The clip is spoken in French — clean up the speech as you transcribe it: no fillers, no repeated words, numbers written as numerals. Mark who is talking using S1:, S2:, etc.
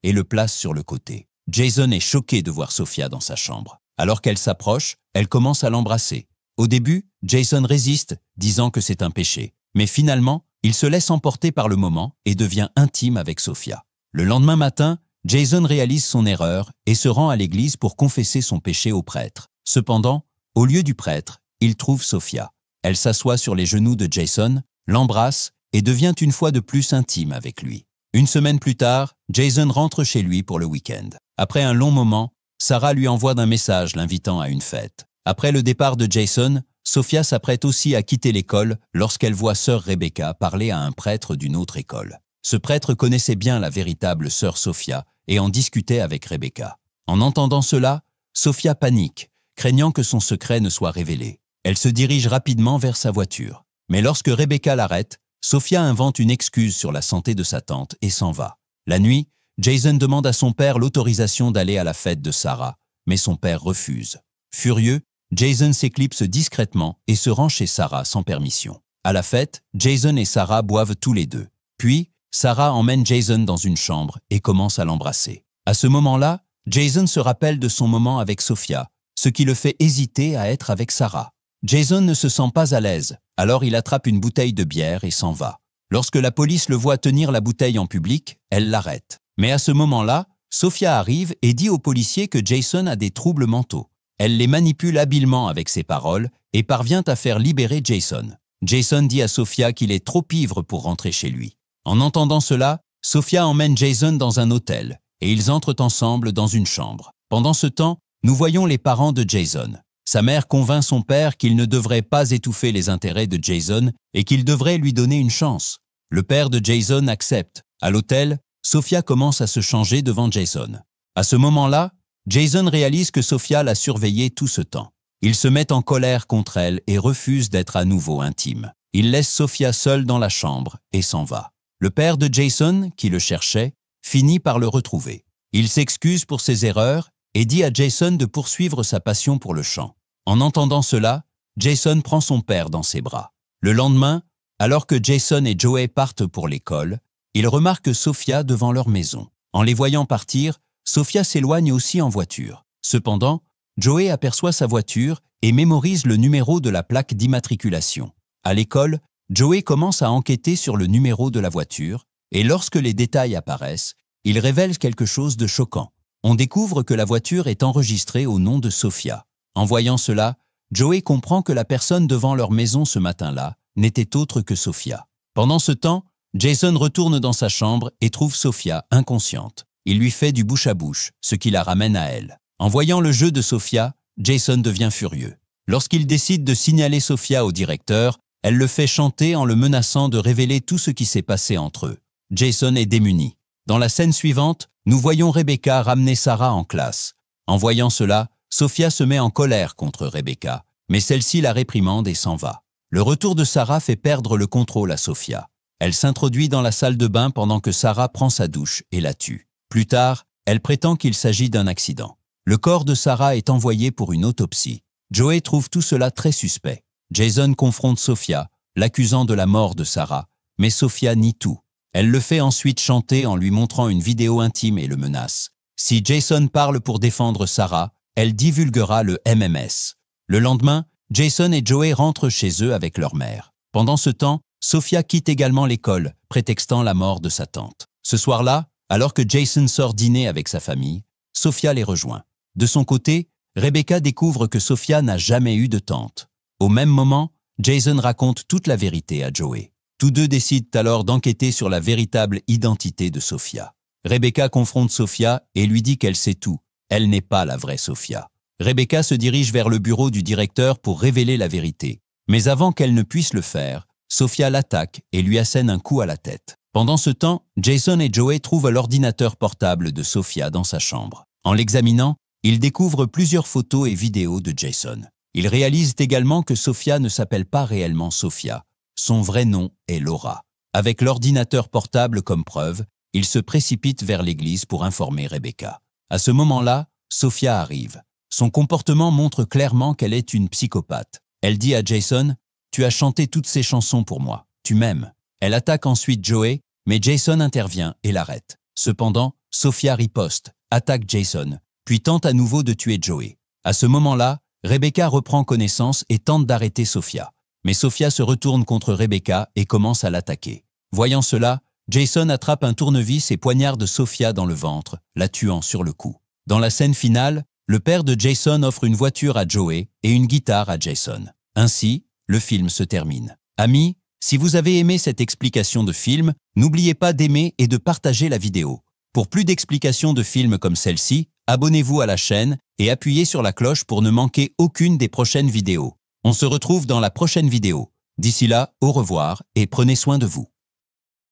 S1: et le place sur le côté. Jason est choqué de voir Sofia dans sa chambre. Alors qu'elle s'approche, elle commence à l'embrasser. Au début, Jason résiste, disant que c'est un péché. Mais finalement, il se laisse emporter par le moment et devient intime avec Sofia. Le lendemain matin, Jason réalise son erreur et se rend à l'église pour confesser son péché au prêtre. Cependant, au lieu du prêtre, il trouve Sofia. Elle s'assoit sur les genoux de Jason, l'embrasse et devient une fois de plus intime avec lui. Une semaine plus tard, Jason rentre chez lui pour le week-end. Après un long moment, Sarah lui envoie un message l'invitant à une fête. Après le départ de Jason, Sofia s'apprête aussi à quitter l'école lorsqu'elle voit sœur Rebecca parler à un prêtre d'une autre école. Ce prêtre connaissait bien la véritable sœur Sofia et en discutait avec Rebecca. En entendant cela, Sofia panique, craignant que son secret ne soit révélé. Elle se dirige rapidement vers sa voiture. Mais lorsque Rebecca l'arrête, Sofia invente une excuse sur la santé de sa tante et s'en va. La nuit, Jason demande à son père l'autorisation d'aller à la fête de Sarah, mais son père refuse. Furieux, Jason s'éclipse discrètement et se rend chez Sarah sans permission. À la fête, Jason et Sarah boivent tous les deux. Puis, Sarah emmène Jason dans une chambre et commence à l'embrasser. À ce moment-là, Jason se rappelle de son moment avec Sofia, ce qui le fait hésiter à être avec Sarah. Jason ne se sent pas à l'aise, alors il attrape une bouteille de bière et s'en va. Lorsque la police le voit tenir la bouteille en public, elle l'arrête. Mais à ce moment-là, Sofia arrive et dit aux policiers que Jason a des troubles mentaux. Elle les manipule habilement avec ses paroles et parvient à faire libérer Jason. Jason dit à Sofia qu'il est trop ivre pour rentrer chez lui. En entendant cela, Sofia emmène Jason dans un hôtel et ils entrent ensemble dans une chambre. Pendant ce temps, nous voyons les parents de Jason. Sa mère convainc son père qu'il ne devrait pas étouffer les intérêts de Jason et qu'il devrait lui donner une chance. Le père de Jason accepte. À l'hôtel, Sofia commence à se changer devant Jason. À ce moment-là, Jason réalise que Sofia l'a surveillé tout ce temps. Il se met en colère contre elle et refuse d'être à nouveau intime. Il laisse Sofia seule dans la chambre et s'en va. Le père de Jason, qui le cherchait, finit par le retrouver. Il s'excuse pour ses erreurs et dit à Jason de poursuivre sa passion pour le chant. En entendant cela, Jason prend son père dans ses bras. Le lendemain, alors que Jason et Joey partent pour l'école, ils remarquent Sofia devant leur maison. En les voyant partir, Sofia s'éloigne aussi en voiture. Cependant, Joey aperçoit sa voiture et mémorise le numéro de la plaque d'immatriculation. À l'école, Joey commence à enquêter sur le numéro de la voiture et lorsque les détails apparaissent, il révèle quelque chose de choquant. On découvre que la voiture est enregistrée au nom de Sofia. En voyant cela, Joey comprend que la personne devant leur maison ce matin-là n'était autre que Sofia. Pendant ce temps, Jason retourne dans sa chambre et trouve Sofia inconsciente. Il lui fait du bouche à bouche, ce qui la ramène à elle. En voyant le jeu de Sofia, Jason devient furieux. Lorsqu'il décide de signaler Sofia au directeur, elle le fait chanter en le menaçant de révéler tout ce qui s'est passé entre eux. Jason est démuni. Dans la scène suivante, nous voyons Rebecca ramener Sarah en classe. En voyant cela, Sofia se met en colère contre Rebecca, mais celle-ci la réprimande et s'en va. Le retour de Sarah fait perdre le contrôle à Sofia. Elle s'introduit dans la salle de bain pendant que Sarah prend sa douche et la tue. Plus tard, elle prétend qu'il s'agit d'un accident. Le corps de Sarah est envoyé pour une autopsie. Joey trouve tout cela très suspect. Jason confronte Sofia, l'accusant de la mort de Sarah, mais Sofia nie tout. Elle le fait ensuite chanter en lui montrant une vidéo intime et le menace. Si Jason parle pour défendre Sarah, elle divulguera le MMS. Le lendemain, Jason et Joey rentrent chez eux avec leur mère. Pendant ce temps, Sofia quitte également l'école, prétextant la mort de sa tante. Ce soir-là, alors que Jason sort dîner avec sa famille, Sofia les rejoint. De son côté, Rebecca découvre que Sofia n'a jamais eu de tante. Au même moment, Jason raconte toute la vérité à Joey. Tous deux décident alors d'enquêter sur la véritable identité de Sofia. Rebecca confronte Sofia et lui dit qu'elle sait tout. Elle n'est pas la vraie Sofia. Rebecca se dirige vers le bureau du directeur pour révéler la vérité. Mais avant qu'elle ne puisse le faire, Sofia l'attaque et lui assène un coup à la tête. Pendant ce temps, Jason et Joey trouvent l'ordinateur portable de Sofia dans sa chambre. En l'examinant, ils découvrent plusieurs photos et vidéos de Jason. Ils réalisent également que Sofia ne s'appelle pas réellement Sofia. Son vrai nom est Laura. Avec l'ordinateur portable comme preuve, ils se précipitent vers l'église pour informer Rebecca. À ce moment-là, Sofia arrive. Son comportement montre clairement qu'elle est une psychopathe. Elle dit à Jason « Tu as chanté toutes ces chansons pour moi. Tu m'aimes. » Elle attaque ensuite Joey, mais Jason intervient et l'arrête. Cependant, Sophia riposte, attaque Jason, puis tente à nouveau de tuer Joey. À ce moment-là, Rebecca reprend connaissance et tente d'arrêter Sophia. Mais Sophia se retourne contre Rebecca et commence à l'attaquer. Voyant cela, Jason attrape un tournevis et poignarde Sophia dans le ventre, la tuant sur le coup. Dans la scène finale, le père de Jason offre une voiture à Joey et une guitare à Jason. Ainsi, le film se termine. Amis, si vous avez aimé cette explication de film, n'oubliez pas d'aimer et de partager la vidéo. Pour plus d'explications de films comme celle-ci, abonnez-vous à la chaîne et appuyez sur la cloche pour ne manquer aucune des prochaines vidéos. On se retrouve dans la prochaine vidéo. D'ici là, au revoir et prenez soin de vous.